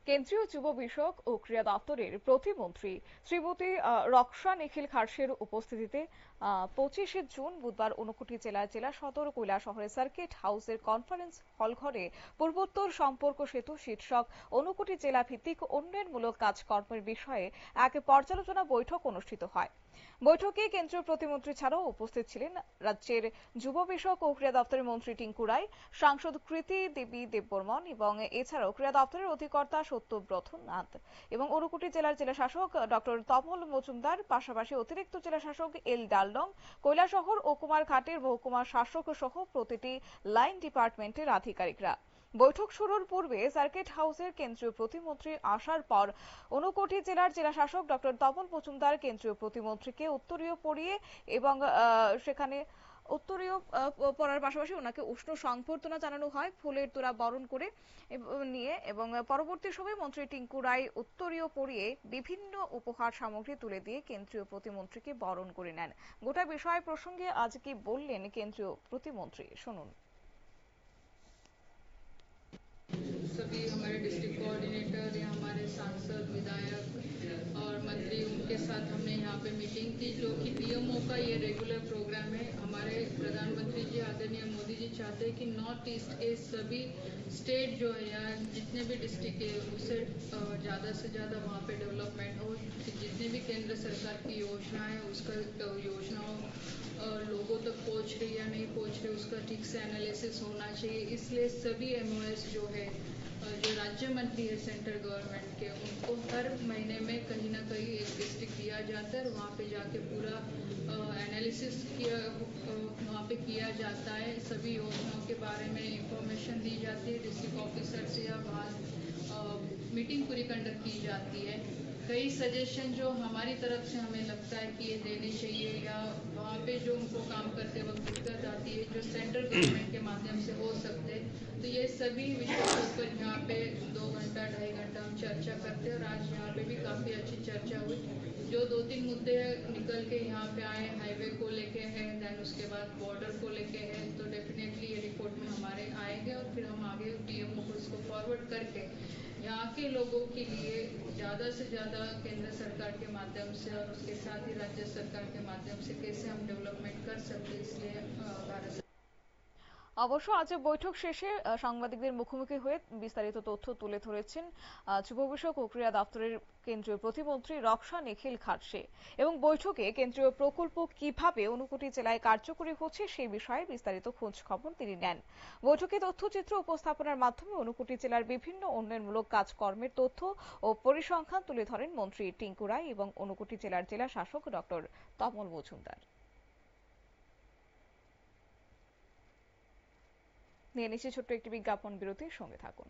কেন্দ্রীয় যুব বিষয়ক ও ক্রীড়া দপ্তরের প্রতিমন্ত্রী শ্রীমতী রক্সা নিখিল খারসের উপস্থিতিতে 25শে জুন বুধবার ঊনকোটি জেলার জেলা সদর কৈলাসহরের সার্কিট হাউসের কনফারেন্স হল ঘরে পূর্বোত্তর সম্পর্ক সেতু শীর্ষক ঊনকোটি জেলা ভিত্তিক উন্নয়নমূলক কাজকর্মের বিষয়ে এক পর্যালোচনা বৈঠক অনুষ্ঠিত হয়। বৈঠকে কেন্দ্রীয় প্রতিমন্ত্রী ছাড়াও উপস্থিত ছিলেন রাজ্যের যুব বিষয়ক ও ক্রীড়া দপ্তরের মন্ত্রী টিঙ্কু রায়, সাংসদ কৃতি দেবী দেববর্মন এবং এছাড়াও ক্রীড়া দপ্তরের অধিকর্তা সত্যব্রত নাথ এবং ঊনকোটি জেলার জেলাশাসক ডক্টর তপল মজুমদার, পাশাপাশি অতিরিক্ত জেলাশাসক এল ডালডং, কৈলাসহর ও কুমারঘাটের মহকুমা শাসক সহ প্রতিটি লাইন ডিপার্টমেন্টের আধিকারিকরা। বৈঠক শুরুর পূর্বে সার্কিট হাউসের কেন্দ্রীয় প্রতিমন্ত্রী আসার পর ঊনকোটি জেলার জেলাশাসক ডক্টর তপল মজুমদার কেন্দ্রীয় প্রতিমন্ত্রীকে উত্তরীয় পরিয়ে এবং সেখানে উত্তরীয় পড়ার পাশাপাশি ওনাকে উষ্ণ সংবর্ধনা জানানো হয় ফুলের তোড়া বরণ করে নিয়ে, এবং পরবর্তী সময়ে মন্ত্রী টিঙ্কু রায় উত্তরীয় পরিয়ে বিভিন্ন উপহার সামগ্রী তুলে দিয়ে কেন্দ্রীয় প্রতিমন্ত্রীকে বরণ করে নেন। গোটা বিষয় প্রসঙ্গে আজ কি বললেন কেন্দ্রীয় প্রতিমন্ত্রী, শুনুন। सभी हमारे डिस्ट्रिक्ट कोऑर्डिनेटर या हमारे सांसद विधायक और मंत्री उनके साथ हमने यहाँ पे मीटिंग की, जो कि पीएमओ का ये रेगुलर प्रोग्राम है। हमारे प्रधानमंत्री जी आदरणीय मोदी जी चाहते हैं कि नॉर्थ ईस्ट के सभी स्टेट जो है या जितने भी डिस्ट्रिक्ट है उससे ज़्यादा से ज़्यादा वहाँ पे डेवलपमेंट हो। जितने भी केंद्र सरकार की योजना है उसका योजनाओं लोगों तक पहुँच रही या नहीं पहुँच रही उसका ठीक से एनालिसिस होना चाहिए। इसलिए सभी एमओएस जो है जो राज्य मंत्री है सेंट्रल गवर्नमेंट के, उनको हर महीने में कहीं ना कहीं एक डिस्ट्रिक्ट दिया जाता है और वहाँ पे जाके पूरा एनालिसिस किया वहाँ पे किया जाता है। सभी योजनाओं के बारे में इंफॉर्मेशन दी जाती है डिस्ट्रिक्ट ऑफिसर से या बाहर मीटिंग पूरी कंडक्ट की जाती है। कई सजेशन जो हमारी तरफ से हमें लगता है कि ये देने चाहिए या वहाँ पे जो उनको काम करते वक्त दिक्कत आती है जो सेंट्रल गवर्नमेंट के माध्यम से हो सकते हैं, तो ये सभी विषयों के ऊपर यहाँ पे 2 घंटा 2.5 घंटा हम चर्चा करते हैं। और आज यहाँ पे भी काफ़ी अच्छी चर्चा हुई। जो 2-3 मुद्दे निकल के यहाँ पे आए, हाईवे को लेके हैं, देन उसके बाद बॉर्डर को लेके हैं, तो डेफिनेटली ये रिपोर्ट में हमारे आएंगे और फिर हम आगे पीएमओ को इसको फॉरवर्ड करके यहाँ के लोगों के लिए ज़्यादा से ज़्यादा केंद्र सरकार के माध्यम से और उसके साथ ही राज्य सरकार के माध्यम से कैसे हम डेवलपमेंट कर सकते, इसलिए भारत অবশ্য আজ বৈঠক শেষে সাংবাদিকদের মুখোমুখি হয়ে বিস্তারিত তথ্য তুলে ধরেছেন যুব বিষয়ক ও ক্রীড়া দপ্তরের কেন্দ্রীয় প্রতিমন্ত্রী রক্সা নিখিল খারসে, এবং বৈঠকে কেন্দ্রীয় প্রকল্প কিভাবে ঊনকোটি জেলায় কার্যকরী হচ্ছে সেই বিষয়ে বিস্তারিত খোঁজ খবর তিনি নেন। বৈঠকে তথ্যচিত্র উপস্থাপনার মাধ্যমে ঊনকোটি জেলার বিভিন্ন উন্নয়নমূলক কাজকর্মের তথ্য ও পরিসংখ্যান তুলে ধরেন মন্ত্রী টিঙ্কু রায় এবং ঊনকোটি জেলার জেলা শাসক ডক্টর তপল মজুমদার। নিয়ে নিচ্ছে ছোট্ট একটি বিজ্ঞাপন বিরতির সঙ্গে থাকুন।